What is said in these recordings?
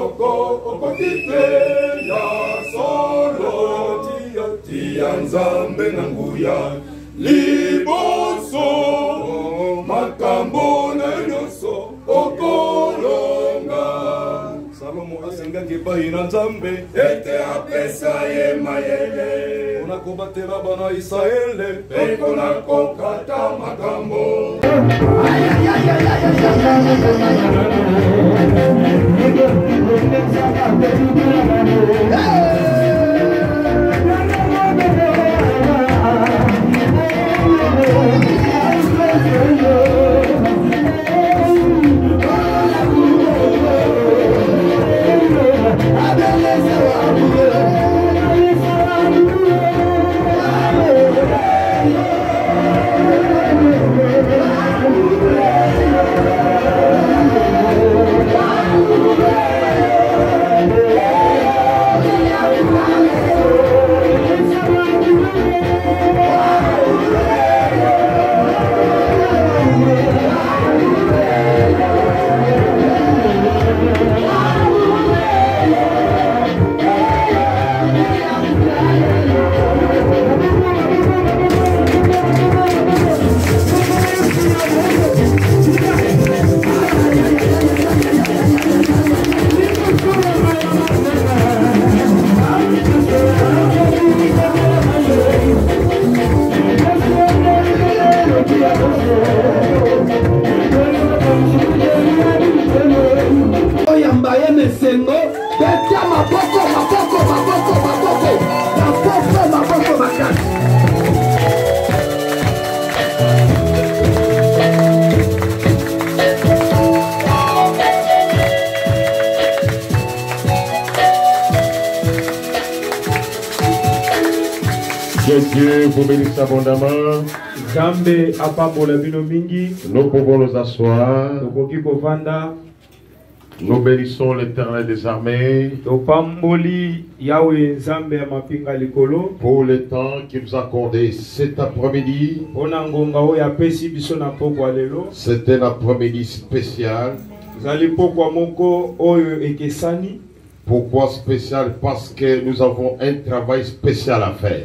moko okotite ya solo tia nzambe na nguya liboso makambo na nyonso okolonga Salomo asengaki epai na nzambe ete apesa ye mayele mpona kobatela bana Israele mpe mpona kokata makambo Que Dieu vous bénisse abondamment. Nous pouvons nous asseoir. Nous bénissons l'Éternel des armées pour le temps qu'il nous a accordé cet après-midi. C'est un après-midi spécial. Pourquoi spécial? Parce que nous avons un travail spécial à faire.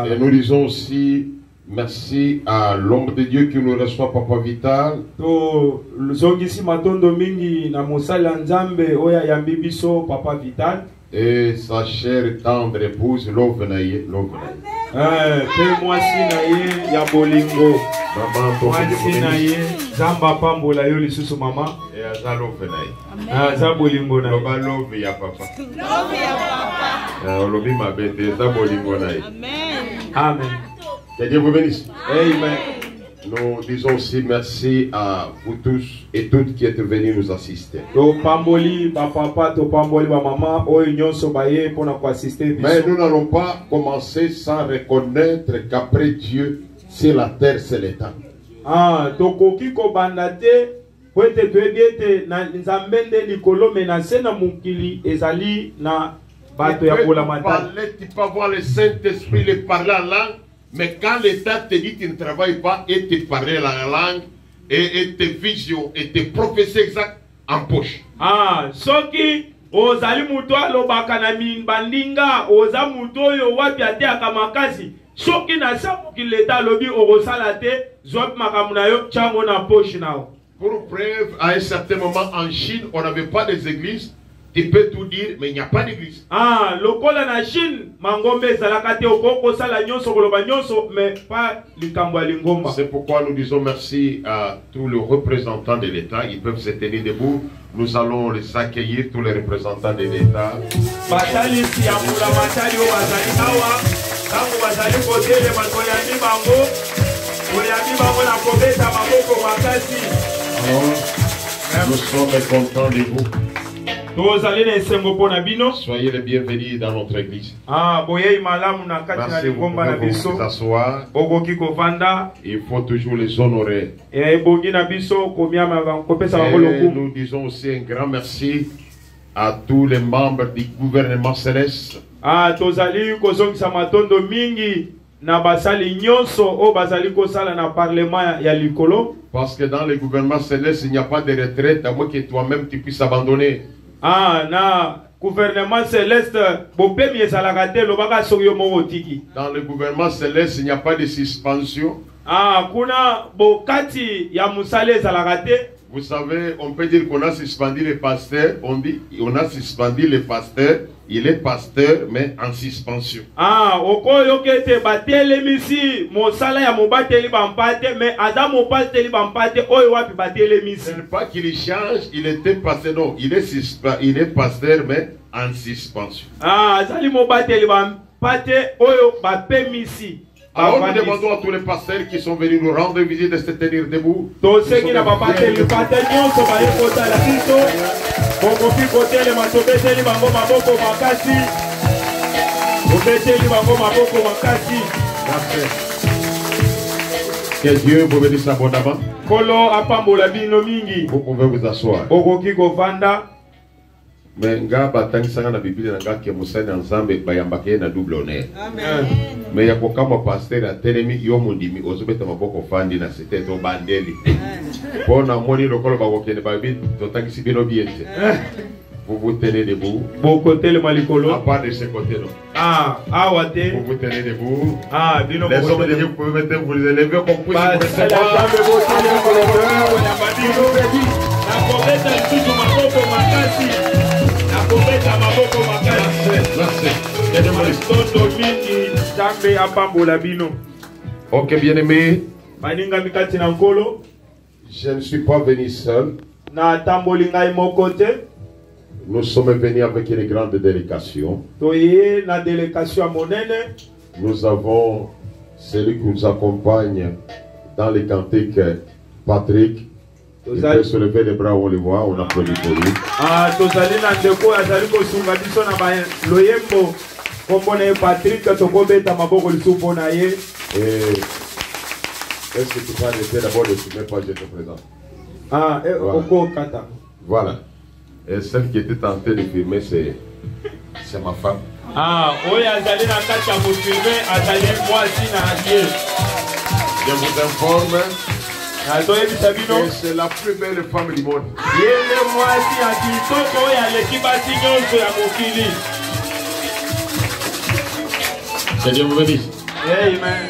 Et nous disons aussi merci à l'homme de Dieu qui nous reçoit, Papa Vital. Et sa chère et tendre épouse, Lovenaye. Zamba pambola yo lisusu mama et azalo venai za bolingo na loba love ya papa olobi mabete za bolingo na amen. Que Dieu vous bénisse. Amen. Nous disons aussi merci à vous tous et toutes qui êtes venus nous assister. Mais nous n'allons pas commencer sans reconnaître qu'après Dieu, c'est la terre, c'est l'état. Tokoki ko bandate poete tuebiete na nzambende likolo menasena mukili ezali na bato ya kola mata. Tu peux voir le Saint-Esprit le parler en langue, mais quand l'État te dit que tu ne travailles pas et tu parles la langue et tes visions et tes prophéties exactes en poche. Soki ozali muto alobaka na bandinga oza muto yo wapi ate akamakasi. Soki na samuki l'État lobi orosalate zop makamuna yo chango na poche nao. Pour preuve, à un certain moment en Chine, on n'avait pas des églises. Tu peux tout dire, mais il n'y a pas d'église. Lokola na Chine, mangombe zalakate okoko sala nyonso koloba nyonso, mais pas likambo lingomba. C'est pourquoi nous disons merci à tous les représentants de l'État. Ils peuvent se tenir debout. Nous allons les accueillir, tous les représentants de l'État. Batali si amula batali o bazali awa, tango bazali kodele matoyami bango, koyami bango na kobeta maboko makasi. Alors, nous sommes contents de vous. Soyez les bienvenus dans notre église. Merci beaucoup de vous asseoir. Il faut toujours les honorer. Et nous disons aussi un grand merci à tous les membres du gouvernement céleste. na basali nyonso o bazali kosala na parlement ya likolo. Parce que dans le gouvernement céleste, il n'y a pas de retraite à moins que toi-même tu puisses abandonner. Ah, na gouvernement céleste, bopemi ezalaka te lobaka soki yo moko otiki. Dans le gouvernement céleste, il n'y a pas de suspension. Ah, kuna bokati ya musala ezalaka te. Vous savez, on peut dire qu'on a suspendu le pasteur. On dit, on a suspendu le pasteur. Il est pasteur, mais en suspension. Ah, okoyo kete batelemisi mosala ya mobateli bampate, mais adam mobateli bampate oyo wapi batelemisi. Ce n'est pas qu'il change, il était pasteur, non, il est pasteur, mais en suspension. Ah, azali mobateli bampate oyo bapemisi. Alors nous demandons à tous les pasteurs qui sont venus nous rendre visite de se tenir debout. To seki na babateli bampate nyonso baye kotala biso. Bokofi kotele matobeteli bango maboko makasi. Bobeteli bango maboko makasi. Que Dieu vous bénisse abondamment. Kolo apambola bino mingi. Vous pouvez vous asseoir. Okoki kovanda. Mais nga batangisanga na Bible na nga ke musani nzambe bayambake na double honneur. Amen. Mais ya kokama pasteur a telemi yo mondimi ozobeta maboko fandi na c'était to bandeli. Pona moni lokolo bakokene babi totangisi bino biente. Vous vous tenez debout. Boko tele malikolo. À part de ce côté non. Ah, awate. Vous vous tenez debout. Ah, bino les hommes de Dieu, vous pouvez mettre vous les élever comme vous recevoir. Ok, bien-aimé. Je ne suis pas venu seul. Nous sommes venus avec une grande délégation. Nous avons celui qui nous accompagne dans les cantiques, Patrick. Il peut se lever les bras, on le voit, on applaudit pour lui. Et est-ce que tu peux arrêter d'abord de filmer pas, je te présente. Ah, voilà. Voilà. Et celle qui était en train de filmer, c'est ma femme. Ah, oui, je vous informe que c'est la plus belle femme du monde. Que Dieu vous bénisse. Amen.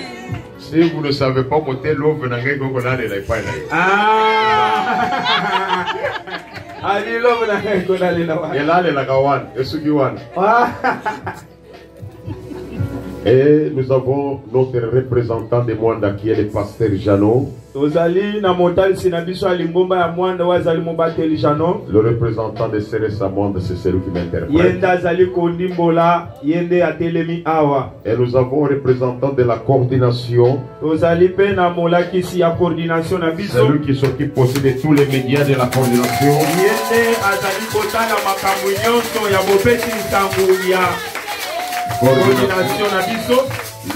Si vous ne savez pas monter l'eau, vous n'avez pas de pas. Ah, et là, les Lagawan, et Sugiwan. Et nous avons notre représentant de Mwanda qui est le pasteur Jano. Le représentant de Seresa Mwanda, c'est celui qui m'interprète. Et nous avons un représentant de la coordination. Celui qui s'occupe aussi de tous les médias de la coordination.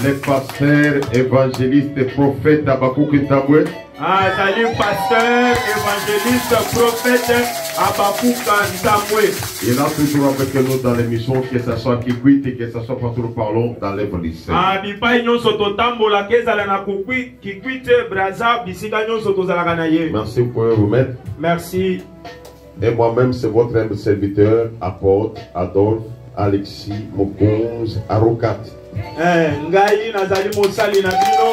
Le pasteur, évangéliste, prophète Abakouk Taboué. Ah, salut pasteur, évangéliste, prophète Abakouk Taboué. Il est toujours avec nous dans l'émission, que ce soit Kikwit et que ce soit partout nous parlons dans l'œuvre du Seigneur. Ah, bipai nyonso totambola kezala na Kikwit Braza bisika nyonso tozalaka na ye. Merci, vous pouvez vous mettre. Merci. Et moi-même, c'est votre humble serviteur, apôtre Adolphe Alexis Mokonz Arokat. Ngai nazali mosali na bino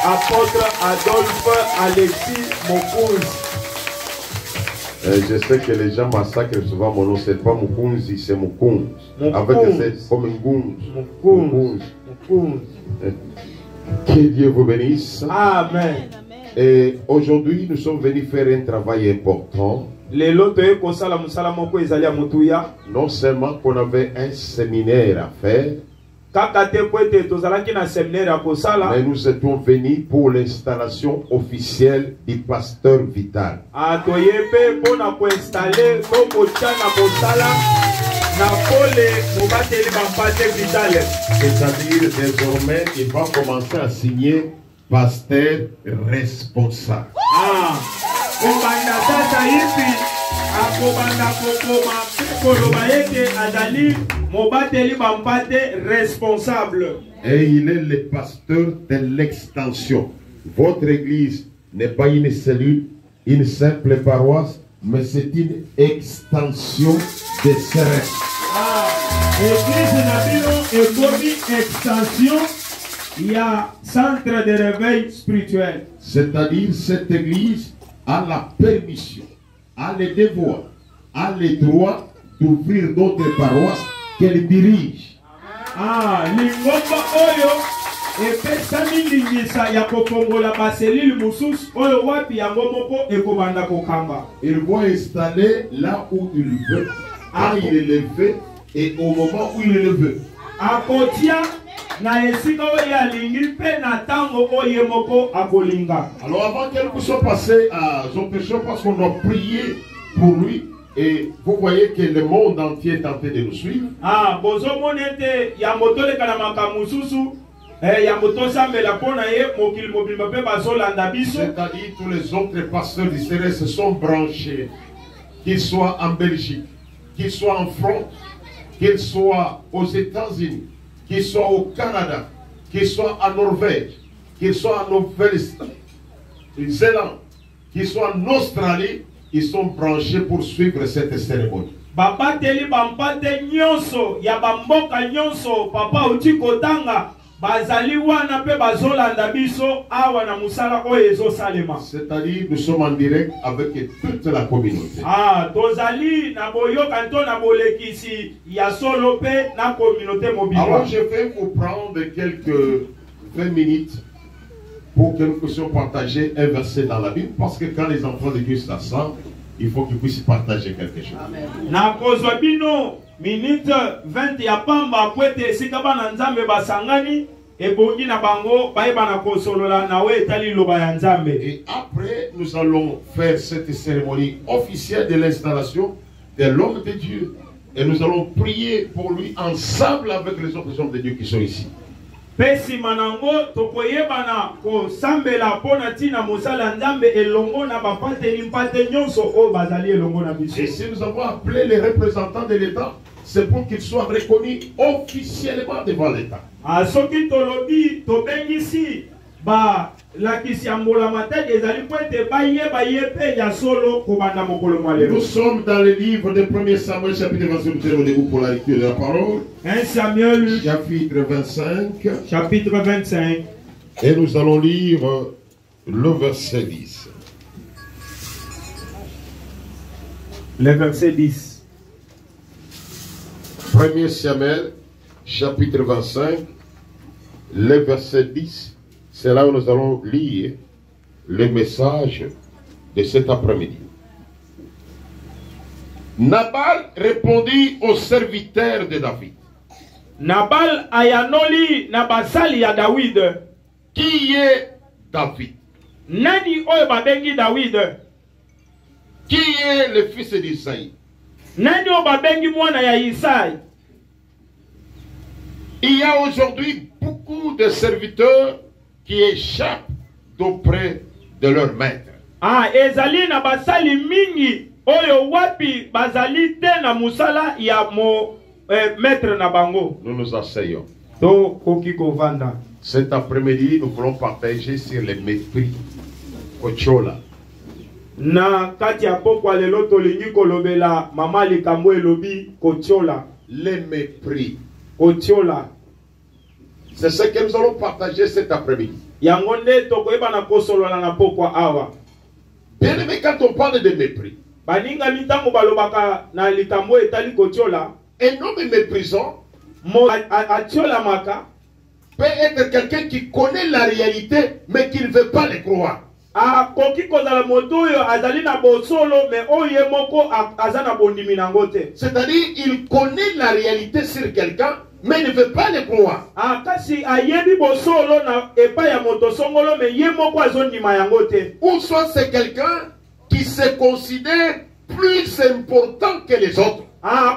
apôtre Adolphe Alexis Mokonz. Je sais que les gens massacrent souvent mon nom, c'est pas Mokonzi, c'est Mokonz. Avec c'est comme un Mokonz. Que Dieu vous bénisse. Amen. Et aujourd'hui, nous sommes venus faire un travail important. Non seulement qu'on avait un séminaire à faire, mais nous étions venus pour l'installation officielle du pasteur Vital. C'est-à-dire désormais, il va commencer à signer pasteur responsable. Responsable. Et il est le pasteur de l'extension. Votre église n'est pas une cellule, une simple paroisse, mais c'est une extension de CRS. Église Nabino est comme extension, il y a centre de réveil spirituel. C'est-à-dire cette église a la permission, a le devoir, a le droit d'ouvrir d'autres paroisses qu'elle dirige. Lingomba oyo epesami lingisa ya kofongola baselile mususu oyo wapi yango moko ekobanda kokamba. Il va installer là où il veut, quand il le veut et au moment où il le veut. Akotia na esika oyo alingi pe na tango oyo moko akolinga. Alors avant quelque chose passer à d'autres choses, parce qu'on a prié pour lui. Et vous voyez que le monde entier est en train de nous suivre. Bozo monete ya motole kana makamususu ya motosa mela pona ye mokil mobile mape bazolanda biso. C'est-à-dire tous les autres pasteurs du CRS se sont branchés, qu'ils soient en Belgique, qu'ils soient en France, qu'ils soient aux États-Unis, qu'ils soient au Canada, qu'ils soient en Norvège, qu'ils soient en Nouvelle-Zélande, qu'ils soient en Australie. Ils sont branchés pour suivre cette cérémonie. Baba teli bampate nyonso ya bamboka nyonso papa uti kotanga bazali wana pe bazolanda biso awa na musala oyo ezosalema. C'est-à-dire nous sommes en direct avec toute la communauté. Tozali na boyoka nto na bolekisi ya solo pe na communauté mobile. Alors je vais vous prendre quelques 20 minutes pour que nous puissions partager un verset dans la Bible, parce que quand les enfants de Dieu s'assemblent, il faut qu'ils puissent partager quelque chose. Na kozwa bino minute 20 ya pamba kwete esika bana nzambe basangani ebongi na bango bayeba na kosolola na we etali loba ya nzambe. Et après nous allons faire cette cérémonie officielle de l'installation de l'homme de Dieu et nous allons prier pour lui ensemble avec les autres hommes de Dieu qui sont ici. Pesi manango tokoyebana ko sambela pona tina mosala nzambe elongo na bapate limpate nyonso o bazali elongo na biso. Et si nous avons appelé les représentants de l'État, c'est pour qu'ils soient reconnus officiellement devant l'État. Soki tolobi tobengisi ba lakisi ambola matadi ezali kwete bayeba yepe ya solo kobanda mokolo mwalelo. Nous sommes dans le livre de 1 Samuel chapitre 25, nous allons debout pour la lecture de la parole. 1 Samuel chapitre 25. Chapitre 25. Et nous allons lire le verset 10. Le verset 10. 1 Samuel chapitre 25, le verset 10. C'est là où nous allons lire le message de cet après-midi. Nabal répondit aux serviteurs de David. Nabal ayanoli na basali ya David. Qui est David? Nani oyo babengi David? Qui est le fils d'Isaïe? Nani oyo babengi mwana ya Isaïe? Il y a aujourd'hui beaucoup de serviteurs qui échappent d'auprès de leur maître. Ezali na basali mingi oyo wapi bazali te na musala ya mo maître na bango. Nous nous asseyons. To kokiko vanda. Cet après-midi, nous voulons partager sur le mépris. Kochola. Na kati ya pokwa lelo tolingi kolobela mama likambo elobi kochola. Le mépris. Kochola. C'est ce que nous allons partager cet après-midi. Yangonde tokoyeba na kosolola na pokwa awa. Bien aimé, quand on parle de mépris, baninga mitango balobaka na likambo etali kochola. Un homme méprisant mo atiola maka peut être quelqu'un qui connaît la réalité mais qui ne veut pas le croire. Koki kozala moto oyo azali na bosolo mais oye moko azana bondimi nango te. C'est-à-dire il connaît la réalité sur quelqu'un mais ne veut pas le croire. Kasi ayebi bosolo na epa ya moto songolo mais ye moko azondima yango te. Ou soit c'est quelqu'un qui se considère plus important que les autres.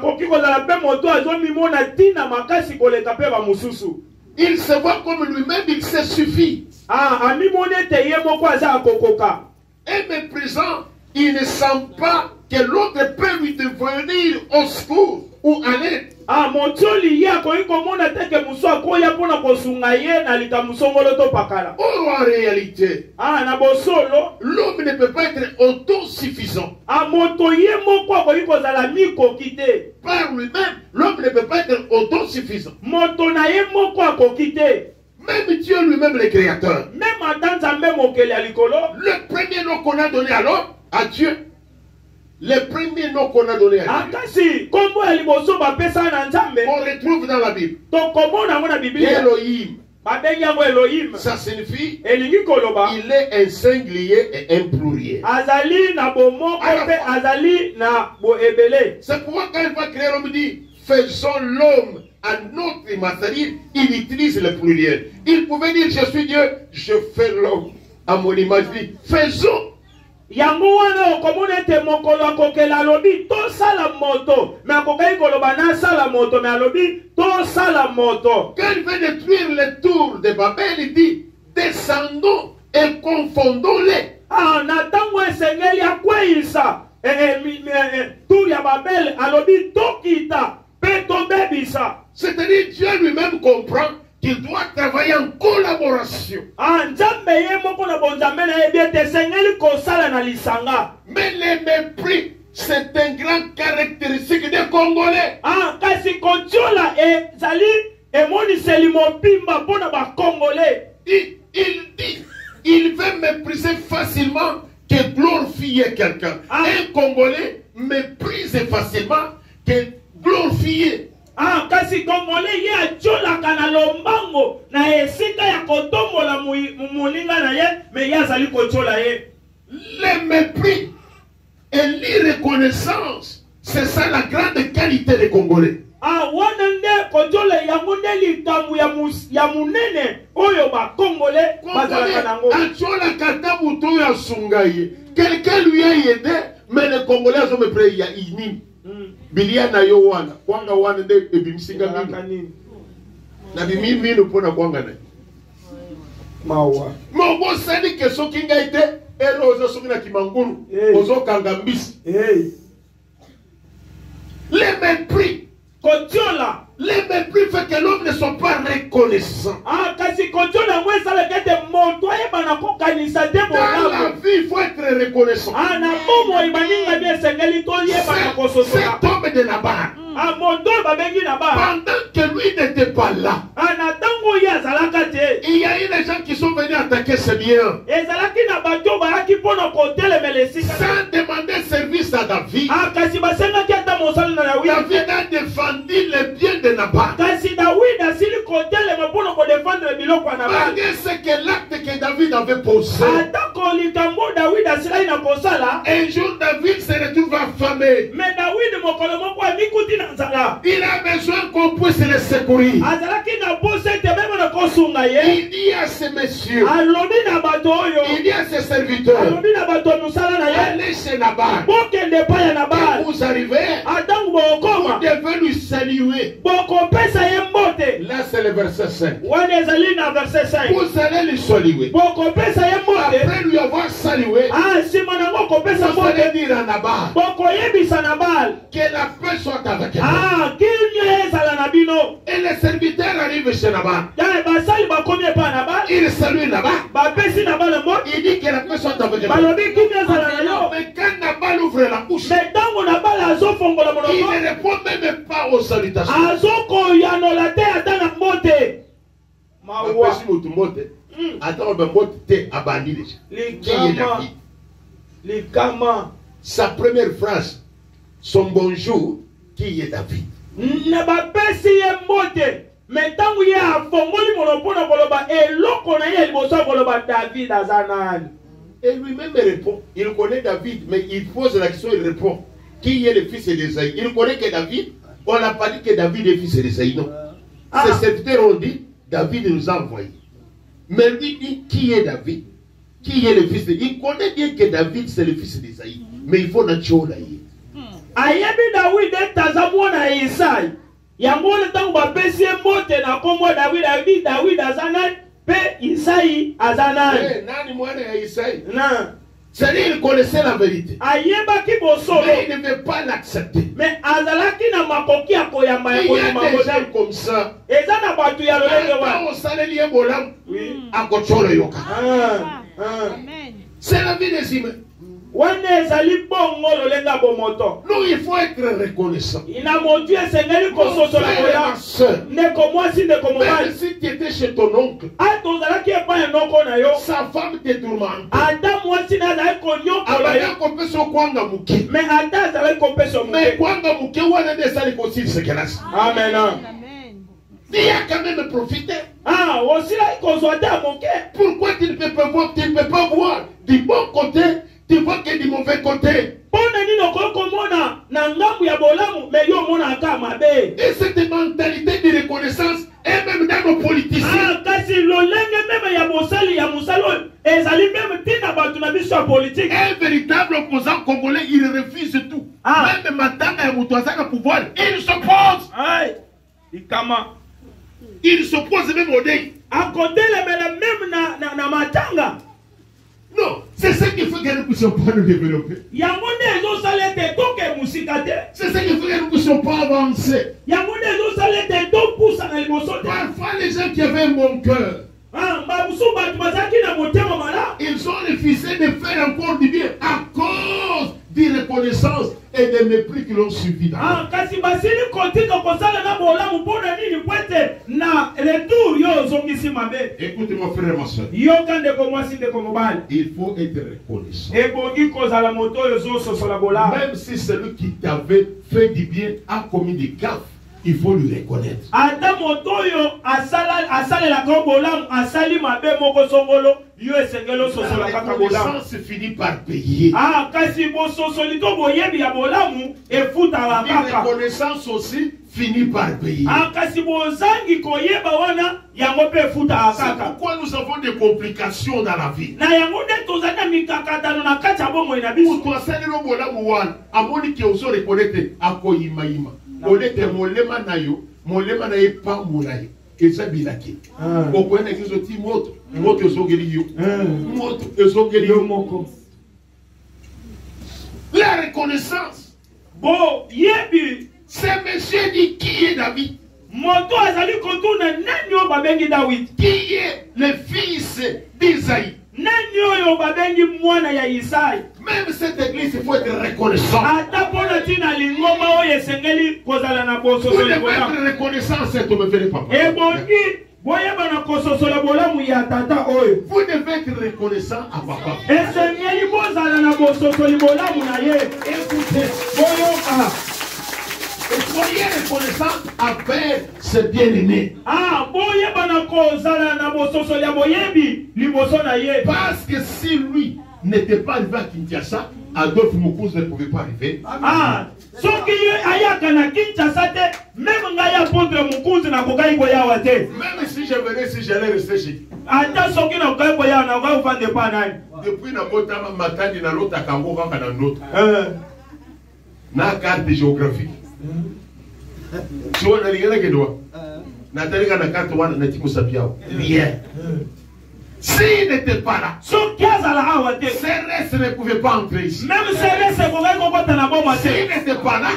Koki kozala pe moto azomimona tina makasi koleka pe ba mususu. Il se voit comme lui-même, il se suffit. Amimone te ye moko aza kokoka. Et méprisant, il ne sent pas que l'autre peut lui devenir au secours ou en aide. Ah, motioli ya ko iko mona teke muso akoya pona kosunga ye na likamusongolo to pakala. Or en réalité, Ah, na bosolo. l'homme ne peut pas être autosuffisant. Ah, moto ye moko ko iko zala miko kite. Par lui-même, l'homme ne peut pas être autosuffisant. Moto na ye moko ko kite. Même Dieu lui-même, le créateur. Même dans sa même okele ya likolo. Le premier nom qu'on a donné à l'homme, à Dieu. Le premier nom qu'on a donné à Dieu. Akasi, kombo ya liboso ba pesa na nzambe. On retrouve dans la Bible. To kombo na ngona Biblia. Elohim. Ba bengi yango Elohim. Ça signifie, Elingi koloba. il est un singulier et un pluriel. Azali na bomoko pe azali na bo ebele. C'est pourquoi quand il va créer l'homme, il dit, faisons l'homme à notre image. C'est-à-dire, il utilise le pluriel. Il pouvait dire, je suis Dieu, je fais l'homme à mon image. Il dit, faisons. Yango wana okomona ete mokolo akokela alobi to sala moto. Mais akokai koloba na sala moto mais alobi to sala moto. Quand il veut détruire les tours de Babel, il dit, descendons et confondons-les. Ah, na tango esengeli akweyisa. Tour ya Babel alobi tokita pe tobebisa. C'est-à-dire, Dieu lui-même comprend qu'il doit travailler en collaboration. Ah, nzambe ye moko na bonzambe na ye bien tesengeli kosala na lisanga. Mais le mépris, c'est un grand caractéristique des Congolais. Ah, kasi kotiola ezali emoniseli mobimba mpona ba Congolais. Il veut mépriser facilement que glorifier quelqu'un. Ah. Un Congolais méprise facilement que glorifier. Ah, kasi Congolais ye atiolaka na lombango na esika ya kotombola moninga na ye me ye azali kotiola ye. Le mépris et l'irreconnaissance, c'est ça la grande qualité des Congolais. Ah, wana nde kotiola yango nde likambo ya munene oyo ba Congolais bazalaka nango. Atiolaka ta mutu ya sungaye. Quelqu'un lui a aidé, mais les Congolais ont mépris ya ini. Bilia na yo wana kwanga wana de ebimsinga mimi na bimimi no pona kwanga na mawa mo sani ke soki ngaite erozo soki na kimanguru ozo kanga mbisi le mépris kotiola. Le mépris fait que l'homme ne soit pas reconnaissant. Ah, kasi kotiola ngwe sala kete moto ayeba na kokanisa te Dans la bonabo. vie, il faut être reconnaissant. Ah, na bomo ibaninga bien sengeli to yeba na kososola. Cet homme de Nabal, Ah, moto babengi na ba. pendant que lui n'était pas là, Ah, na tango ye azalaka te. il y a eu des gens qui sont venus attaquer ses biens Ezalaki na bato bayaki mpona kotelemela esika. sans demander service à David. Ah, kasi basengaki ata mosala na Dawidi. David a défendu les biens de Nabal. Kasi Dawidi asili kotelema mpona kodefendre biloko ya Nabali. Malgré ce que l'acte que David avait posé, Atako likambo Dawidi asilai na kosala. un jour David se retrouve affamé. Mais Dawidi mokolo moko amikuti na nzala. Il a besoin qu'on puisse le secourir. Azalaki na pose ete meme na kosunga ye. Il dit à ces messieurs, Alobi na bato oyo. il dit à ses serviteurs, Alobi na bato musala na ye. allez chez Nabal. Bokende pa ya Quand Nabali. vous arrivez, Atango vous bokoma. devez lui saluer. Bokopesa ye mbote. Là, c'est le verset 5. Wana ezali na verset 5. Vous allez lui saluer. Bokopesa ye mbote. Après lui avoir salué, Ah, nsima nango kopesa vous allez mbote. dire à Nabal Bokoyebisa Nabali. que la paix soit avec lui. Ah, kimia ezala na bino. Et les serviteurs arrivent chez Nabal. Ya basali bakomi epa Nabali. Il salue Nabal. Bapesi Nabali mbote. Il dit que la paix soit avec lui. Balobi kimia ezala na yo. Mais quand Nabal ouvre la bouche, Mais ntango Nabali azofongola il monoko. ne répond même pas aux salutations. Azokoyanola te ata na mbote. Mawa. Apesi mutu mbote. Attends, ben mbote te abandi déjà. Qui est Likama. David? Likama. Sa première phrase, son bonjour, qui est David? Na bapesi ye mbote. Mais ntango ye afongoli mono mpona koloba eloko na ye liboso ya koloba David aza nani. Et lui-même répond. Il connaît David, mais il pose la question, il répond. Qui est le fils d'Ésaïe? Il connaît que David. On n'a pas dit que David est fils d'Ésaïe, non. Ses serviteurs ont dit, David nous a envoyés. Mais lui dit, qui est David? Qui est le fils de... Il connaît bien que David, c'est le fils d'Ésaïe. Mais il faut naturaliser. Ayebi David etaza mwana Isai. Yango na ntango bapesi ye mbote na kombo David abi David aza nani pe Isai aza nani. Nani mwana ya Isai? Na C'est-à-dire qu'il connaissait la vérité. Mais il ne veut pas l'accepter. Il y a des gens comme ça. C'est la vie des humains. Nous, il faut être reconnaissant. Même si tu étais chez ton oncle, sa femme te tourmente. Amen. Il a quand même profité. Pourquoi tu ne peux pas voir du bon côté, tu vois que du mauvais côté? Et cette mentalité de reconnaissance est même dans nos politiciens. Un véritable opposant congolais, il refuse tout. Même Matanga et Moutouaza le pouvoir, il s'oppose. Il s'oppose même au deuil. Non, c'est ce qui fait que nous ne puissions pas nous développer. C'est ce qui fait que nous ne puissions pas avancer. Parfois, les gens qui avaient mon cœur, ils ont refusé de faire encore du bien à cause de reconnaissance et de mépris qui l'ont suivi. Écoutez mon frère et ma soeur, il faut être reconnaissant. Même si celui qui t'avait fait du bien a commis des gaffes, il faut lui reconnaître. La reconnaissance finit par payer. La reconnaissance aussi finit par payer. C'est pourquoi nous avons des complications dans la vie. Olete molema na yo pamulaye ezabilaki okwenda kizo ti moto ezogeli yo moto ezogeli yo moko. La reconnaissance bon yebi c'est monsieur dit qui est David moto azali kotuna nani o babengi David qui est le fils d'Isaïe. Même cette église, il faut être reconnaissant. Vous devez être reconnaissant, c'est me fait papa. Vous devez être reconnaissant à papa. Et soyez reconnaissant avec ses bien-aimés. Parce que si lui n'était pas arrivé à Kinshasa, Adolphe Mokouz ne pouvait pas arriver. Même si je venais, si j'allais rester chez lui. Depuis Nabotama Matani na l'autre Kango Vaka na l'autre. Na carte géographique. Tu vois, rien que toi. Nathalie a la carte one Natiko Sapiao. Rien. S'il n'était pas là, CRS ne pouvait pas entrer ici. Même CRS s'il n'était pas là,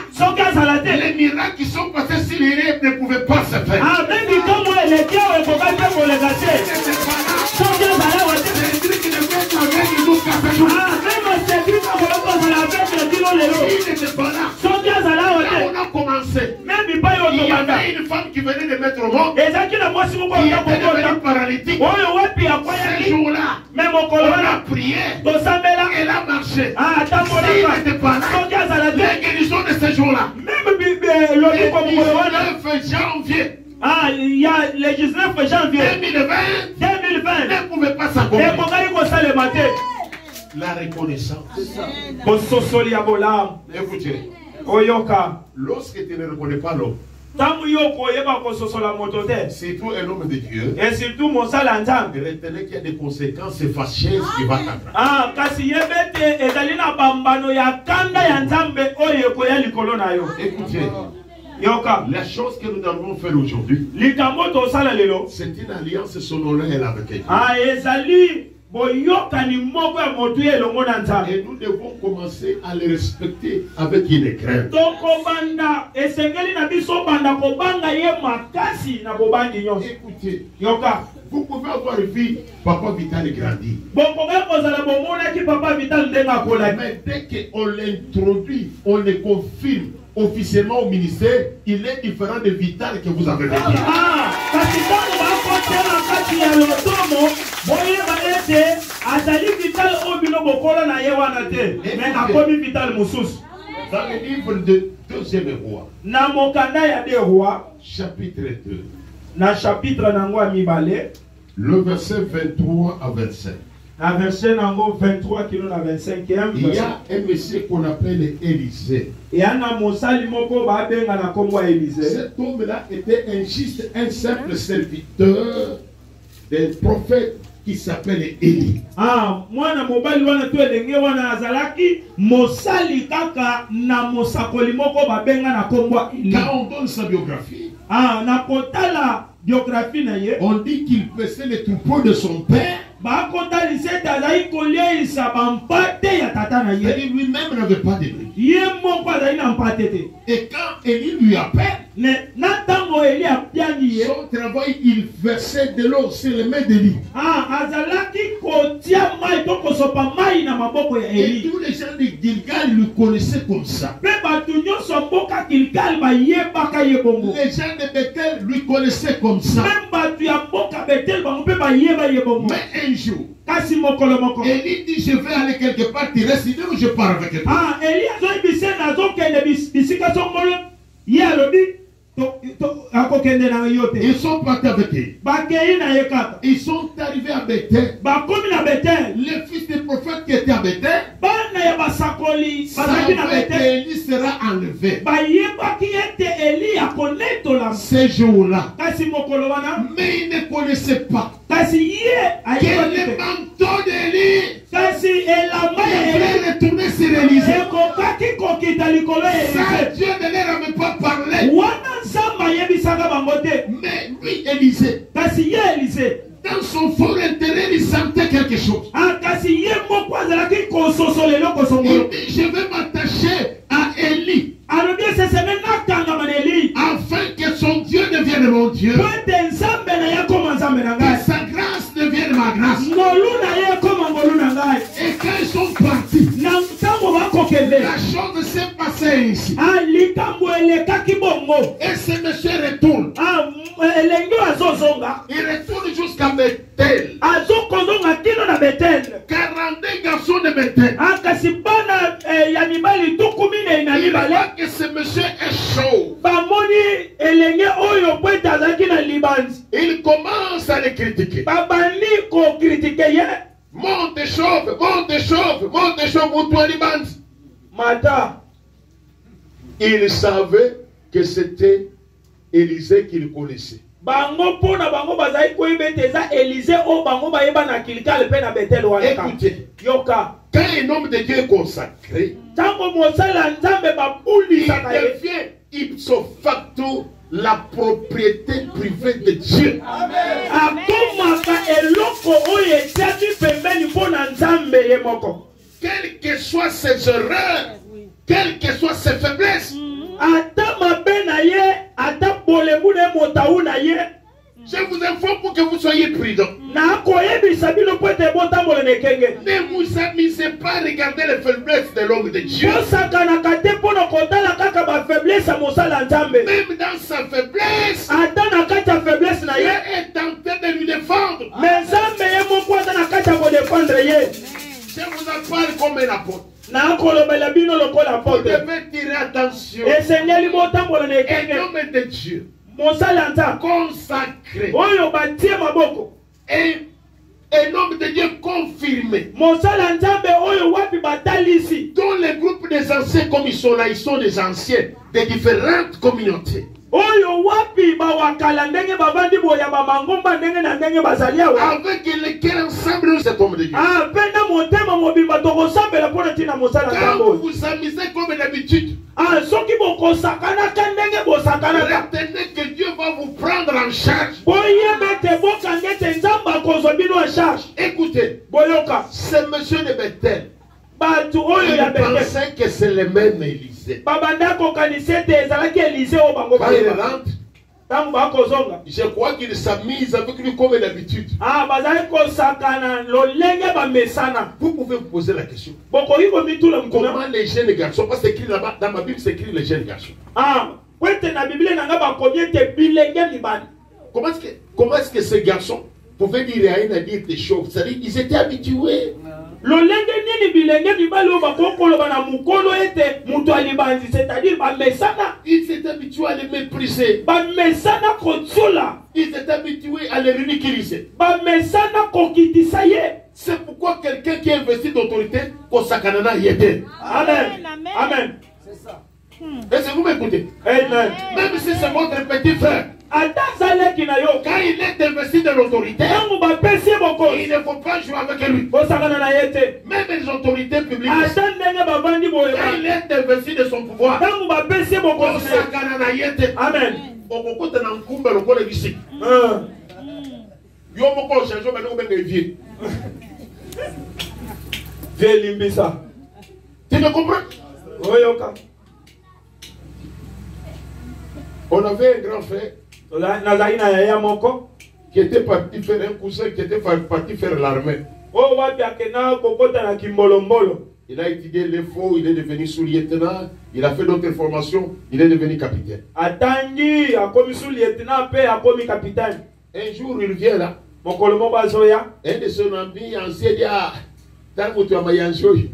les miracles qui sont passés sur les rêves ne pouvaient pas se faire. S'il n'était pas là, on a commencé. Il y avait une femme qui venait de mettre au monde, qui était devenue paralytique. Ce jour-là, on a prié, elle a marché. S'il n'était pas là, la guérison de ce jour-là, le 19 janvier, il y a le 19 janvier 2020 ne pouvait pas s'accomplir. La reconnaissance. Écoutez, lorsque tu ne reconnais pas l'homme, surtout un homme de Dieu, et surtout mon retenez qu'il y a des conséquences fâcheuses qui vont écoutez, la chose que nous devons faire aujourd'hui, c'est une alliance sonore avec Dieu. Et nous devons commencer à les respecter avec une crainte. Écoutez, vous pouvez avoir vu Papa Vital grandir. Mais dès qu'on l'introduit, on le confirme officiellement au ministère, il est différent de Vital que vous avez vécu. Dans le livre de 2e roi, chapitre 2, le verset 23 à 25. Il y a un monsieur qu'on appelle Élisée. Cet homme-là était un simple serviteur d'un prophète qui s'appelle Élie. Quand on donne sa biographie, on dit qu'il paissait les troupeaux de son père. Et lui-même n'avait pas de brebis. Et quand Élie lui appelle, son travail, il versait de l'eau sur les mains d'Élie. Et tous les gens de Gilgal lui connaissaient comme ça. Les gens de Bethel lui connaissaient comme ça. Mais un jour, Élie dit, je vais aller quelque part, tu restes ici ou je pars avec toi. Ils sont partis avec eux. Ils sont arrivés à Bethel. Le fils du prophète qui était à Bethel savait qu'Élie sera enlevé ce jour-là. Mais ils ne connaissaient pas que le manteau d'Élie devrait retourner sur Élisée. Ça, Dieu ne leur avait pas parlé. Mais lui, Élisée, dans son fort intérieur, il sentait quelque chose. Il dit, je vais m'attacher à Élie, afin que son Dieu devienne mon Dieu, que sa grâce devienne ma grâce. Et quand ils sont partis, la chose s'est passée ici. Et ce monsieur retourne. Il retourne jusqu'à Bethel. 42 garçons de Bethel. Il voit que ce monsieur est chaud. Il commence à les critiquer. Monte chauve, ou toi Liban. Il savait que c'était Élisée qu'il connaissait. Écoutez, quand un homme de Dieu est consacré, il devient ipso facto la propriété privée de Dieu. Quelles que soient ses erreurs, quelles que soient ses faiblesses, je vous informe pour que vous soyez prudents. Ne vous amusez pas à regarder les faiblesses de l'homme de Dieu. Même dans sa faiblesse, Dieu est tenté de lui défendre. Je vous en parle comme un apôtre. Vous devez tirer attention. Un homme de Dieu consacré et un homme de Dieu confirmé, dont les groupes des anciens comme ils sont là, ils sont des anciens de différentes communautés. Avec lesquels ensemble cet homme de Dieu. Quand vous vous amusez comme d'habitude, retenez que Dieu va vous prendre en charge. Écoutez, boyoka Ce monsieur de Bethel, batu oyo il ya Bethel pensait que c'est le même Élisée. babanda kokanisa ete ezalaki Élisée oyo bango Quand il bayeba rentre, ntango bakozonga je crois qu'il s'amuse avec lui comme d'habitude. bazali kosakana lolenge bamesana. Vous pouvez vous poser la question. Bokoki komitula mukuna Comment les jeunes garçons, parce que c'est écrit là-bas, dans ma Bible, c'est écrit les jeunes garçons. kwete na Biblia nanga bakomi ete bilenge mibali. Comment est-ce que ces garçons pouvaient dire à une à dire des choses? C'est-à-dire ils étaient habitués. Lolenge nini bilenge mibali oyo bakokoloba na mukolo ete mutu alibanzi, c'est-à-dire bamesana. Ils étaient habitués à les mépriser. Bamesana kotsula. Ils étaient habitués à les ridiculiser. Bamesana kokitisa ye. C'est pourquoi quelqu'un qui investit d'autorité, Kosakanana y était. Amen. Amen. C'est ça. Est-ce que vous m'écoutez? Amen. Même si c'est votre petit frère, Atazaleki na yo. quand il est investi de l'autorité, Tango bapesi bokozi. il ne faut pas jouer avec lui. Kosakana na ye te. Même les autorités publiques, Ata ndenge bavandi boye. quand il est investi de son pouvoir, Tango bapesi bokozi. Kosakanana y était. Amen. Okokota na nkumba lokola bisi. Yo moko change ba no benga vie. Viens limbisa. Tu me comprends? Oyoka. On avait un grand frère Nazali na yaya moko. qui était parti faire un cousin, qui était parti faire l'armée. O wapi akena kokota na kimbolombolo. Il a étudié les faux, il est devenu sous-lieutenant, il a fait d'autres formations, il est devenu capitaine. Atangi akomi sous lieutenant pe akomi capitaine. Un jour, il vient là, Mokolo mo bazoya. un de ses amis ancien dit, tant que tu as mayanjoi.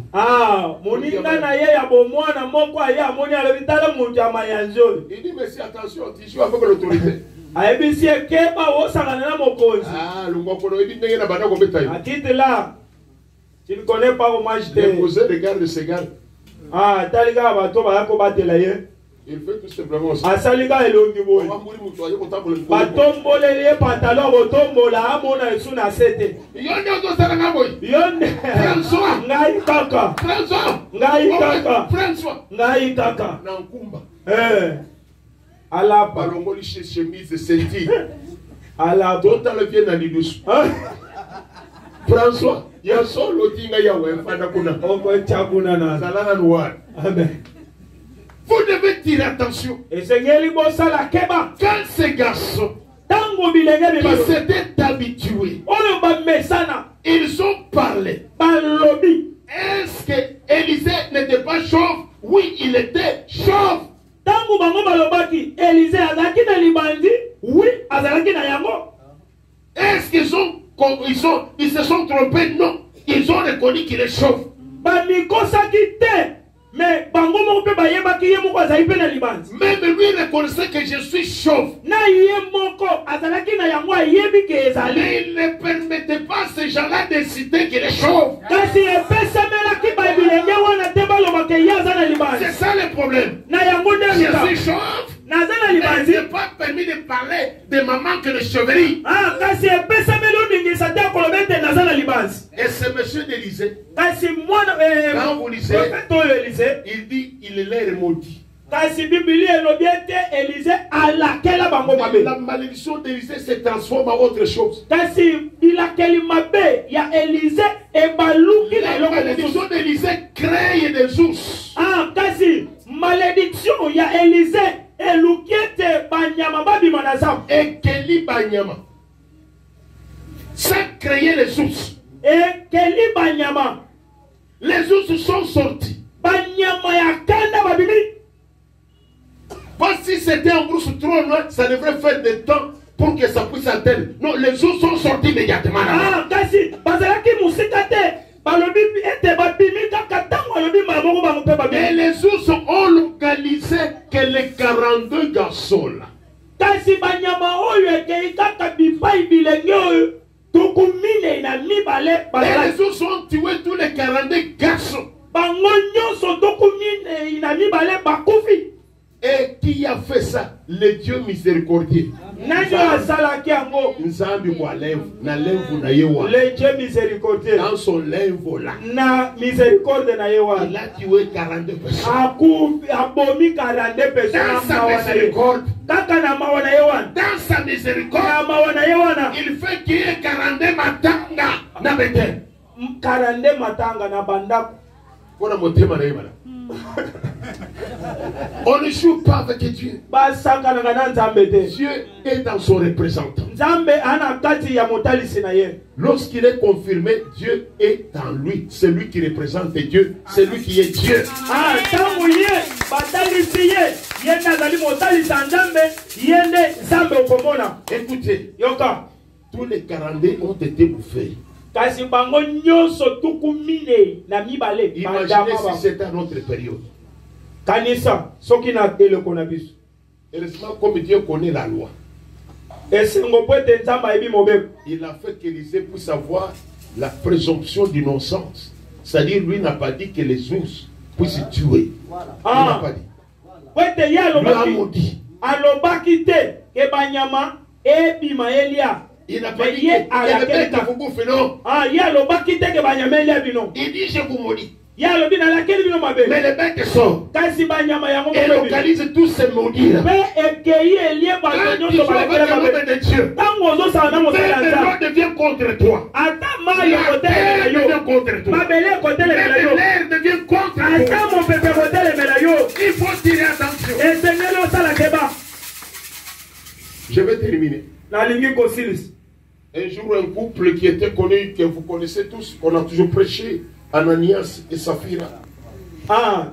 Moninga na ye ya bomwana moko aye amoni alobi tala mutu ya mayanzo. Il dit, mais si attention, tu joues avec l'autorité. Ayebisi ekeba osangana na mokonzi. L'ungwakono, il dit, n'est-ce pas qu'on peut tailler. Akite là. Tu ne connais pas comment je Les t'ai. cousins regardent ses gardes. Taliga bato bayako batela ye. Il fait tout simplement ça. Asaliga elongi boye. On va mourir, on va mourir, on va mourir. Batomboleli ye pantalon botombola amona esu na sete. Yonde otosala boy. Yonde. François. Ngai kaka. François. Ngai kaka. François. Ngai kaka. Na nkumba. Alapa. Balongoli chemise senti. Alapa. Tota le bien na lidus. François. Ya solo tinga ya wefana kuna. Oko chakuna na. Salana noir. Amen. Vous devez tirer attention. Esengeli bosala keba. Quand ces garçons Tango bilenge qui bibalo. s'étaient habitués, Oyo ba mesana. ils ont parlé. Balobi. Est-ce que Élisée n'était pas chauve? Oui, il était chauve. Tango bango balobaki Élisée azalaki na libandi. Oui, azalaki na yango. Est-ce qu'ils se sont trompés? Non. Ils ont reconnu qu'il est chauve. Bamikosaki te. Mais bango moko pe bayebaki ye moko azali pe na libandi. Même lui reconnaissait que je suis chauve. Na ye moko azalaki na yango ayebi ke ezali. Mais il ne permettait pas à ces gens-là de citer qu'il est chauve. Kasi epesamelaki babilenge wana te balobaka ye aza na libandi. C'est ça le problème. Na yango nde Je alika. suis chauve. Naza na Il libandi. n'est pas permis de parler de ma manque de chevalerie. Kasi epesameli oningisa te akoloba ete naza na libandi. Et ce monsieur d'Élysée, Kasi mwana quand vous lisez, prophète oyo Élisée. il dit il est maudit. Kasi Biblia elobi ete Élisée alakela bango mabe. La malédiction d'Élysée se transforme en autre chose. Kasi bilakeli mabe ya Élisée ebaluki na La eloko malédiction mosusu. d'Élysée crée des ours. Kasi malédiction ya Élisée eluki ete banyama babima na zamba. Et Kelly Banyama. Ça créait les ours. Ekeli banyama. Les ours sont sortis. Banyama ya kanda babimi. Pas si c'était un ours trop loin, ça devrait faire des temps pour que ça puisse atteindre. Non, les ours sont sortis immédiatement. Kasi bazalaki musika te. Balobi ete babimi kaka tango balobi maboko bango pe Et babimi. les ours ont localisé que les 42 garçons là. Kasi banyama oyo ekei kaka bipai bilenge oyo tukumine na mibale Et bazalaki. les ours ont tué tous les 42 garçons. Bango nyonso tukumine na mibale bakufi. Et qui a fait ça? Le Dieu miséricordieux. Nani asalaki yango? Nzambi kwa lèvre, na lèvre na yewa. Le Dieu miséricordieux. Dans son lèvre là. Na miséricorde na yewa. Il a tué 42 personnes. Akufi abomi 42 personnes Dans na sa mawana ye. miséricorde. Kaka na mawana ye wana. Dans sa miséricorde. Na mawana ye wana. Il fait qu'il y ait 42 matanga na Bethel. karande matanga na bandako. On ne joue pas avec Dieu. Dieu est dans son représentant. Lorsqu'il est confirmé, Dieu est dans lui. C'est lui qui représente Dieu. C'est lui qui est Dieu. Écoutez, tous les carandés ont été bouffés. Imaginez si c'était à notre période. Heureusement, comme Dieu connaît la loi, il a fait qu'Élisée puisse avoir la présomption d'innocence. C'est-à-dire, lui n'a pas dit que les ours puissent tuer. Il n'a pas dit. Lui a maudit. Il n'a pas dit que les bêtes vous bouffent, non. Il dit, je vous maudis. Mais les bêtes sortent et localisent tous ces maudits. Quand tu joues avec l'homme de Dieu, le roi devient contre toi. La terre devient contre toi. L'air devient contre toi. Il faut tirer attention. Je vais terminer. Un jour, un couple qui était connu, que vous connaissez tous, qu'on a toujours prêché, Ananias et Saphira.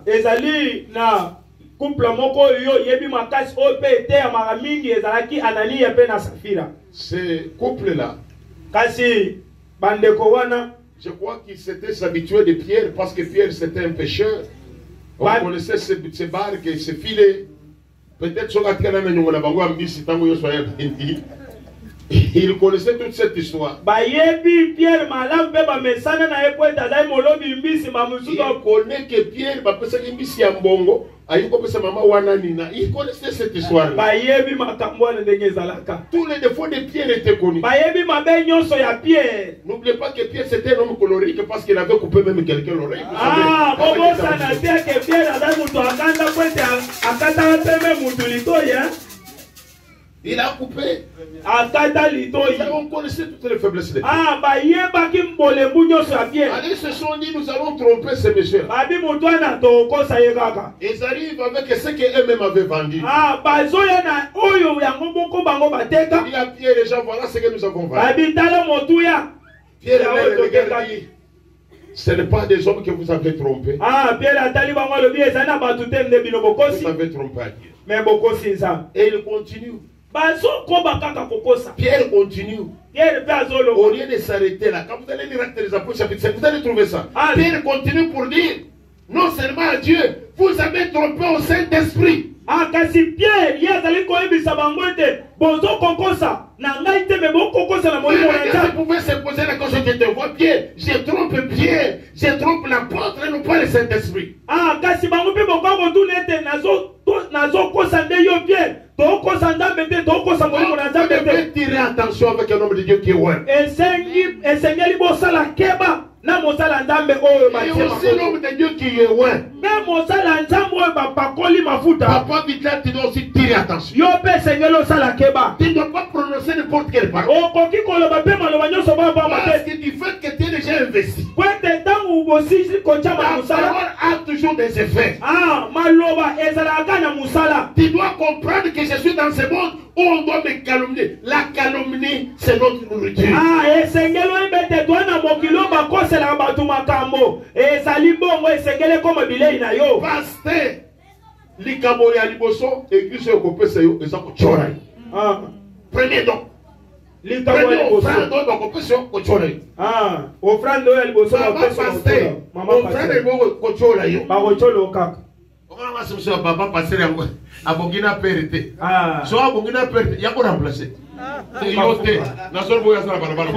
Ezali na couple moko yo yebi makasi opete amara mingi ezalaki Anania pe na Saphira. Ce couple-là, kasi bandeko wana, je crois qu'ils s'étaient habitués de Pierre parce que Pierre c'était un pécheur. On connaissait ces barques et ces filets. Peut-être sur la terre, il connaissait toute cette histoire. Il connaît que Pierre, il connaissait cette histoire. Tous les défauts de Pierre étaient connus. N'oubliez pas que Pierre c'était un homme colorique parce qu'il avait coupé même quelqu'un l'oreille. Il a coupé. On connaissait toutes les faiblesses de Pierre. Allez, ils se sont dit, nous allons tromper ces messieurs. Ils arrivent avec ce qu'eux-mêmes avaient vendu. Il y a Pierre et Jean, voilà ce que nous avons vendu. Pierre et regarde, dit, ce n'est pas des hommes que vous avez trompés. Vous avez trompé à Dieu. Et il continue. Pierre continue. Au lieu de s'arrêter là, quand vous allez lire Actes des Apôtres chapitre 5, vous allez trouver ça. Pierre continue pour dire, non seulement à Dieu, vous avez trompé au Saint-Esprit. Vous pouvez se poser la question, je te vois Pierre, je trompe Pierre, je trompe l'apôtre et non pas le Saint-Esprit. Vous devez tirer attention avec un homme de Dieu qui est ouais. Et aussi l'homme de Dieu qui est ouais. Papa Vital, tu dois aussi tirer attention. Tu ne dois pas prononcer n'importe quelle parole. Parce que du fait que tu es déjà investi, la parole a toujours des effets. Tu dois comprendre que je suis dans ce monde où on doit me calomnier. La calomnie, c'est notre nourriture. Pasteur, likambo ya liboso église okopé seyo ezako chora. Premier don. Premier offrande do okopé seyo ko chora. Offrande ya liboso okopé seyo. Offrande bo ko chora yo. Ba ko cholo kaka. Okama simso papa passer yango abongina perte. So abongina perte yako remplacer. Yote na solo boya sala barabara.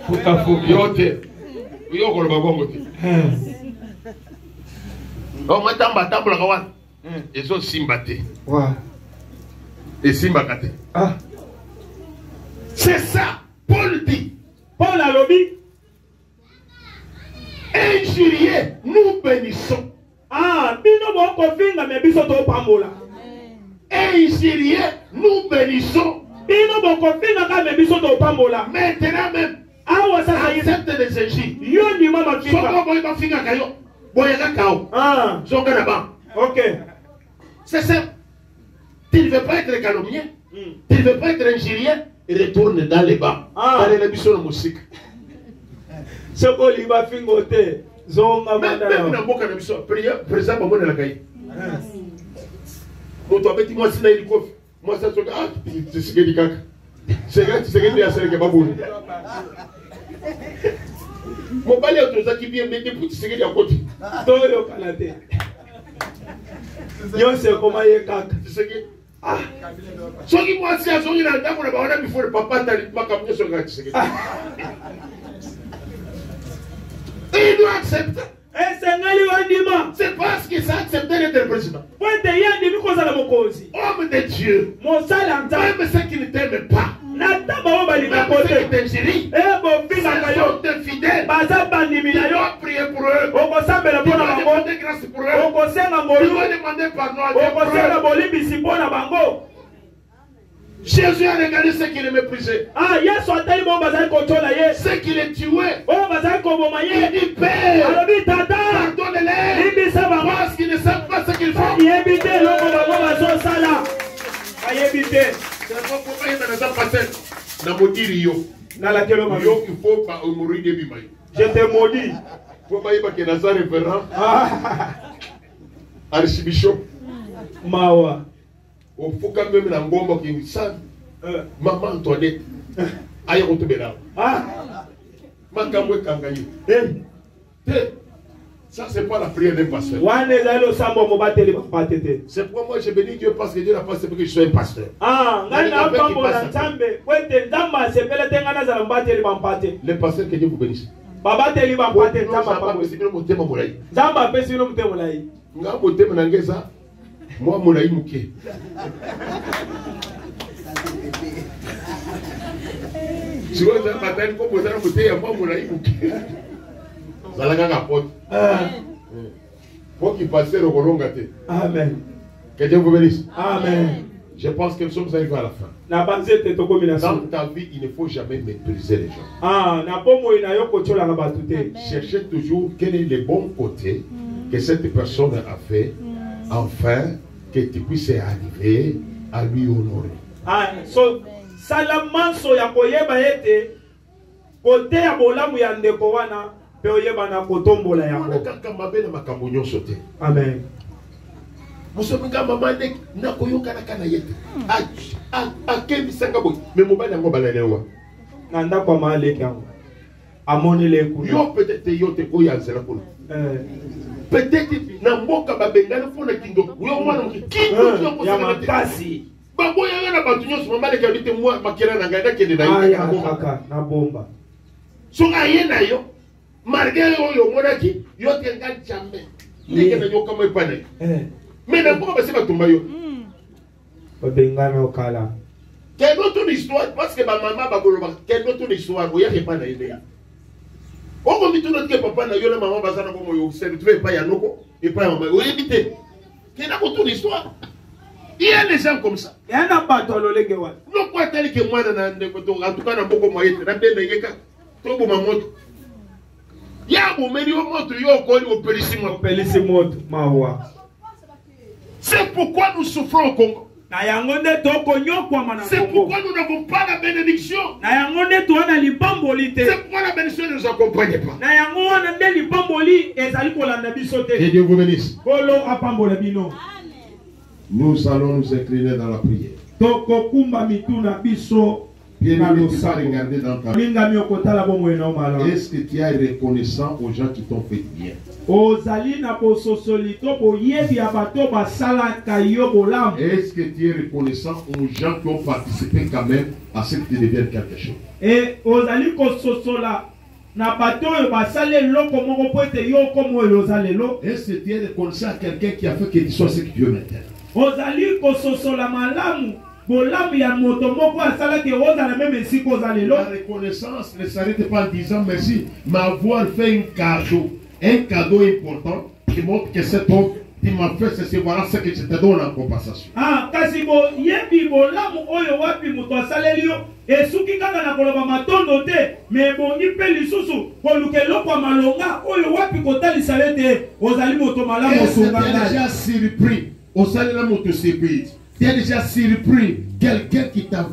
Fuka yote. Yoko lo babongo te. Oh, moi, tambola kawan. Ils ont simbaté. Et simbakate. C'est ça. Paul dit. Paul a lobby. Injurier, nous bénissons. Bino boko finga me biso to pambola. Injurier, nous bénissons. Bino boko finga ka me biso to pambola. Maintenant même, awa sasa accepte les injures. yo ni mama Soko kipa boy ba finga kayo. Boy ga kao. ah Zonga na ba. OK C'est ça. Tu ne veux pas être calomnié. Tu ne veux pas être injurien. Retourne dans les bas. Dans les émissions de musique. soko liba fingote zonga Même mandala dans boka na biso prière président ba mona la kai. Moto abeti moi sina ili kofi. Moi ça soka ah tu sais que kaka. C'est que ya sele ke babu. Mo bali autoza ki bien mais depuis tu sais que ya koti. toyo kalate yo se koma ye kaka Tu sais que ah soki moi si azongi na ndako na baona before papa tali makamnyo soka tu sais que. Il doit accepter. esengali wandima C'est parce que ça accepte d'être président. pote yandimi kozala mokonzi Homme de Dieu. mosala nzambe Même ceux qui ne t'aiment pas. na taba o balinga Même ceux qui kote t'injurient. bofingaka yo Sont infidèles. baza bandimi na Tu yo dois prier pour eux. okosambela Tu mpo na dois bango demander grâce pour eux. okosenga Tu ngolu dois demander pardon à Dieu pour okosenga eux. bolimbisi mpo na bango Jésus a regardé ceux qui le méprisaient. ah yesu atali bao bazali kotyola ye Ceux qui les tuaient. oyo bazali koboma Il ye dit Père, alobi tata pardonne-les. limbisa bango Parce qu'ils ne savent pas ce qu'ils font. yebi te eloko bango bazosala bayebi te C'est pourquoi il y a un pasteur. Na modiri yo. nalatelo mabe Yo, il faut pas mourir de bimaï. je te maudis Faut pas y avoir que Nazar révérend. Archibishop. mawa Au faut quand même la bombe qui ça. Maman Antoinette. Aïe, on te béla. ah Makamwe kangayi. Ça, c'est pas la prière d'un pasteur. wana ezali losambo mobateli bapate te C'est pourquoi moi je bénis Dieu parce que Dieu n'a pas fait que je sois un pasteur. ah ngai napambola nzambe po ete nzambe asepele te ngai nazala mobateli bampate Les pasteurs, que Dieu vous bénisse. babateli bampate nzambe apambola nzambe apesi bino motema molai Nga motema na ngeza moi molai muke. Si vous avez bataille comme vous avez monté, moi molai muke. Zalanga capote. Pour qu'il passe au Golongate. amen Que Dieu vous bénisse. amen Je pense que nous sommes arrivés à la fin. na banzete tokomi na Dans suka ta vie, il ne faut jamais mépriser les gens. ah na bomoi na yo kotyolaka bato te Cherchez toujours quel est le bon côté que cette personne a fait, afin que tu puisses arriver à lui honorer. ah so sala manso ya koyeba ete kote ya bolamu ya ndeko wana mpe oyeba na kotombola yango Kaka mabe na makambo nyonso te. amen Mosominga mama ndeki na koyokana kana yete. Akebisanga boy. Mais mobali yango balalewa. na ndako ya maaleki yango amoneli ekuna Yo peut-être yo te koya nzela kuna. Peut-être na mboka babengana mpona kingo. Yo mwana kingo ya makasi baboya yana batu nyonso mama leki abite mwa makela na ngai nakende na aya yo. kaka na bomba Songa ye na yo. Marge yo monaki yo te ngai jambe. Ndenge na yo kama ipane. Mais na mboka basi batumba yo. babengana okala Quelle autre histoire parce que ma maman bagoloba quelle autre histoire oya ke pana ene. Oko mituno ke papa na yo na maman bazana ko moyo se tu veux pas ya noko et pas maman. Oya bité. Quelle autre histoire? Il y a des gens comme ça. yana bato alolenge wana Non quoi tel que moi na ndeko to en tout cas na mboko moyete na bende yeka to bo mamoto. Ya bo meri o moto yo ko ni opelisi mo. opelisi moto mawa C'est pourquoi nous souffrons au Congo. na yango nde tokonyokwama na C'est Kongo pourquoi nous n'avons pas la bénédiction. na yango nde towana lipamboli te C'est pourquoi la bénédiction ne nous accompagne pas. na yango wana nde lipamboli ezali kolanda biso Que te Dieu vous bénisse. kolo apambola bino Nous allons nous incliner dans la prière. tokokumba mitu na biso Bien na aimé, tu vas losambo regarder dans ta vie. olingami okotala bomoi na yo malamu Est-ce que tu es reconnaissant aux gens qui t'ont fait bien? ozali na bososoli to boyebi ya bato basalaka yo bolamu Est-ce que tu es reconnaissant aux gens qui ont participé quand même à ce que tu deviennes quelque chose? e ozali kososola na bato oyo basali eloko moko po ete yo okomo oyo oza lelo Est-ce que tu es reconnaissant à quelqu'un qui a fait que tu sois ce que tu es maintenant? ozali kososola malamu bolamu ya moto moko asalaki ozala meme esika oza La lelo reconnaissance ne s'arrête pas en disant merci, mais avoir fait un cadeau important qui montre que cet homme tu m'as fait ceci, voilà ce que je te donne en compensation. Ah, kasi bo yebi bo lamu oyo wapi muto asaleli yo esuki kaka na koloba matondo te me bongi pe lisusu koluka eloko ya malonga oyo wapi kotalisa ye te ozali moto malamu osunga ngai. Déjà surpris, au salaire de moto surprise. Tu es déjà surpris quelqu'un qui t'a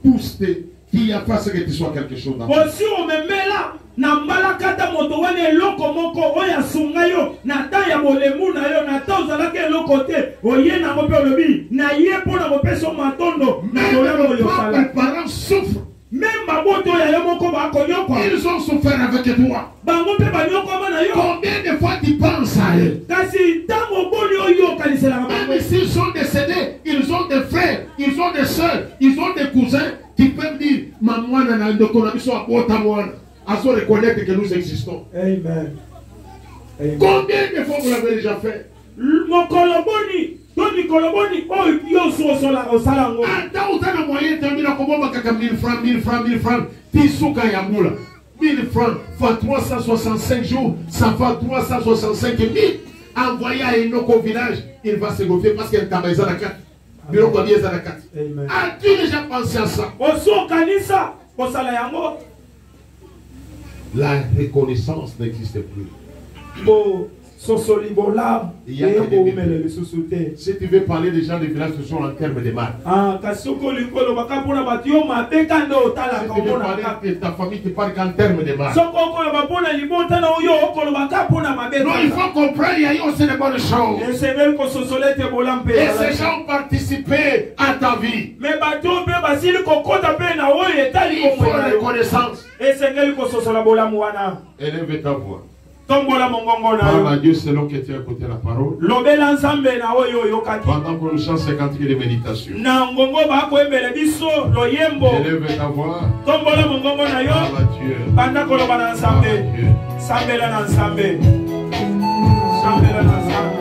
boosté, qui a fait ce que tu sois quelque chose dans ta vie. Osi omemela na mbala kata moto wane eloko moko oyo asunga yo na ta ya bolemu na yo na ta ozalaki eloko te oye na ngo mpe olobi na ye mpo na kopesa matondo na bolemu oyo osala. Les parents souffrent. Même maboto ya yo moko bakonyokwa. Ils ont souffert avec toi. Bango mpe banyokwa na yo. Combien de fois tu penses à eux? Kasi tango boni oyo kalisela bango. Même s'ils sont décédés, ils ont des frères, ils ont des soeurs, ils ont des cousins qui peuvent dire maman nana ndokonabiso apota mwana. À se reconnaître que nous existons. Amen. Amen. Combien de fois vous l'avez déjà fait? Mon koloboni, Tony koloboni, oh yo sosola osalango. Ata utana moyen termina kobomba kaka 1000 francs, 1000 francs, 1000 francs. Tisuka ya mula. 1000 francs fois 365 jours, ça fait 365 000. Envoyé à Enoko au village, il va se gonfler parce qu'il y a un tabac à 4. Bureau à 4. As-tu déjà pensé à ça? Oso kanisa, osala yango. La reconnaissance n'existe plus. Bo sosolibola, Il y a bo que des umele susute. Si tu veux parler des gens du village, ce sont en termes de mal. Ah, kasoko likolo bakapona batio mabeka ndo otala Si tu veux komona parler kaka. de ta famille, tu parles qu'en termes de mal. Soko okolo bapona libota na oyo okolo bakapona mabeka. Non, il faut comprendre, il y a aussi de bonnes choses. Le Seigneur kososolete bolampe. Et ces gens ont participé à ta vie. Mais bato pe basili kokota pe na oyo etali Il faut komona. reconnaissance. Et Seigneur kososola bolamu wana. Élève ta voix. Tombola mongongo na Parle à yo. Dieu selon que tu as écouté la parole. Lobela nzambe na oyo yokaki. Pendant qu'on nous chante 50 de méditation. Na ngongo bakoembele biso loyembo. Élève ta voix. Tombola mongongo na yo. Parle à Dieu. Banda koloba na nzambe. Parle à Dieu. Sambela na nzambe. Sambela na nzambe.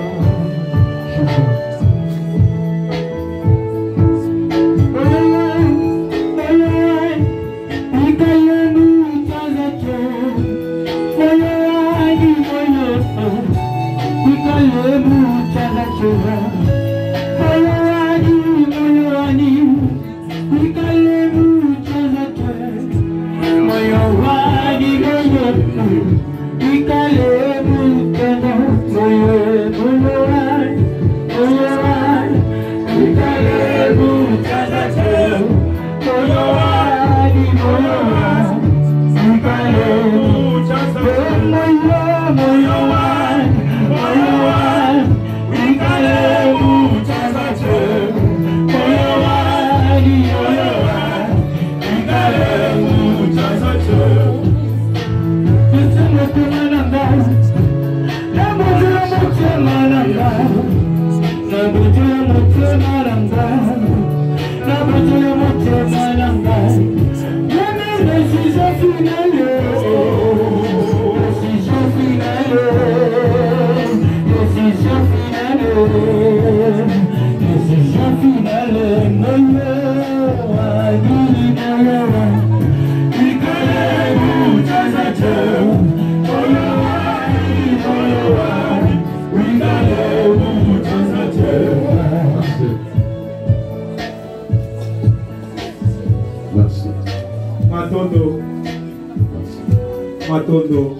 Matondo.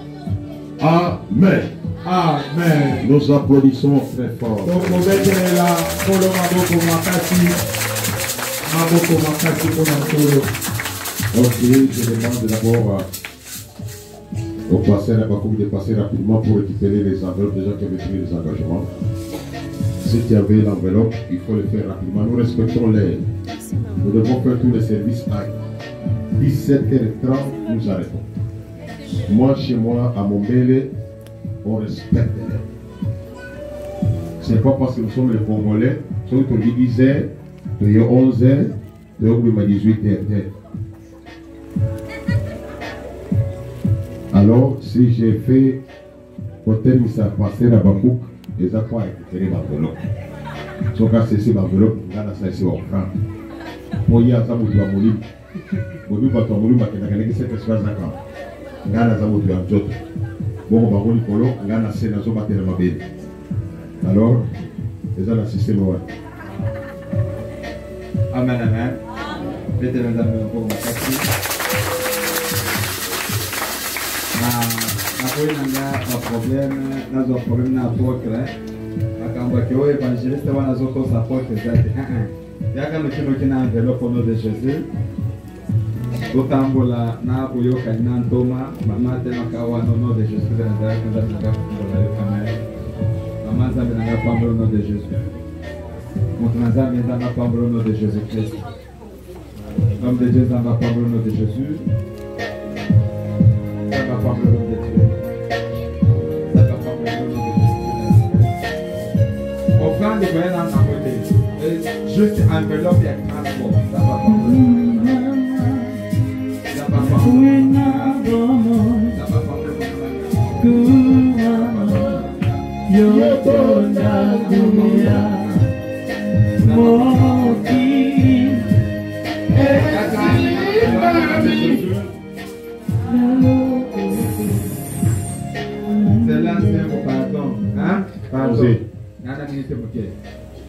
Amen. Amen. Nous applaudissons très fort. Donc, on va dire là, pour le maboko makasi. Maboko makasi pour Matondo. Ok, je demande d'abord au pasteur Abakoum de passer rapidement pour récupérer les enveloppes des gens qui avaient pris les engagements. Si tu avais l'enveloppe, il faut le faire rapidement. Nous respectons l'heure. Nous devons faire tous les services à 17h30, nous arrêtons. Moi, chez moi, à Mombele, on respecte l'heure. Ce n'est pas parce que nous sommes les Congolais, nous sommes 10h, 11h, 18h. Alors, si j'ai fait côté de ça passer à Bakouk, les apports récupérer l'enveloppe. Si on a cessé l'enveloppe, on a cessé l'offrande. Pour y aller à Zamoutou à Mouli, Mouli va à Mouli, on a gagné cette espace d'accord. On a Zamoutou à Djoto. Bon, on va rouler pour l'eau, on a cessé la zone à Télémabé. Alors, déjà la système ouais. Amen, amen. Mettez les amis pour merci. Na problème, na problème na apôtre. Akamba que o évangéliste va na zoto sa apôtre zati. Yaka no kina enveloppe au nom de Jésus. Otambola na boyo kanina ntoma, mama tena kawa no nom de Jésus de Nazareth, nous avons la caméra. Maman zambe na pambo au nom de Jésus. Mon zambe na pambo au nom de Jésus-Christ. L'homme de Dieu zamba pambo au nom de Jésus. Zamba pambo au nom de Dieu. Zamba pambo au nom de Jésus. Offrande de voyage dans la côté. Juste enveloppe et transport. Zamba pambo.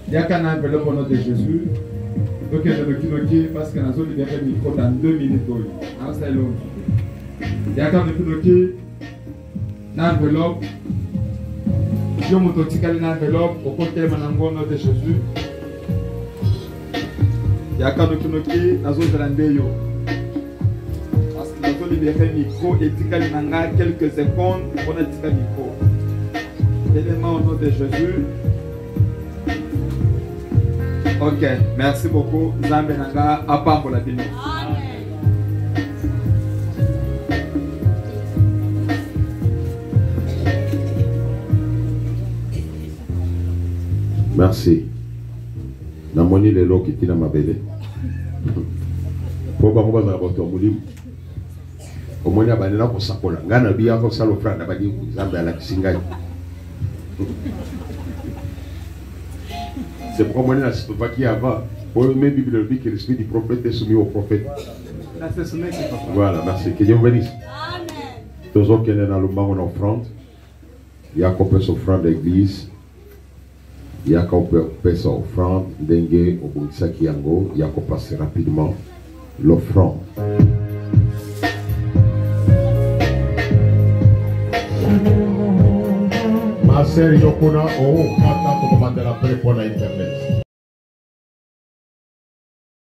Il y a qu'un enveloppe au nom de Jésus. Donc, je vais parce que nous avons libéré le micro dans 2 minutes. Il y a qu'un enveloppe. Je vais une enveloppe au côté de mon nom de Jésus. Il y a qu'un nous avons parce que nous avons libéré le micro et quelques secondes pour le micro. Élément au nom de Jésus. Ok, merci beaucoup. Zambe nanga apambo la bino. Merci. Namoni lelo kitina mabele. Po ba ko ba za boto mulimu. Omoni abanela ko sakola. Ngana biya ko salo franda badi Zambe ala kisingai. C'est pourquoi moi, je ne sais pas qui avant. Pour le même Bible dit que l'esprit du prophète est soumis au prophète. Voilà, merci. Que Dieu vous bénisse. Amen. Tous ceux qui sont dans le banc en offrande, il y a qu'on peut s'offrande d'église, il y a qu'on peut faire offrande dengue au Boutsaki Yango, il y a qu'on passe rapidement l'offrande. Ma sœur Yokona, oh, kata ko ba de la pré pour l'internet.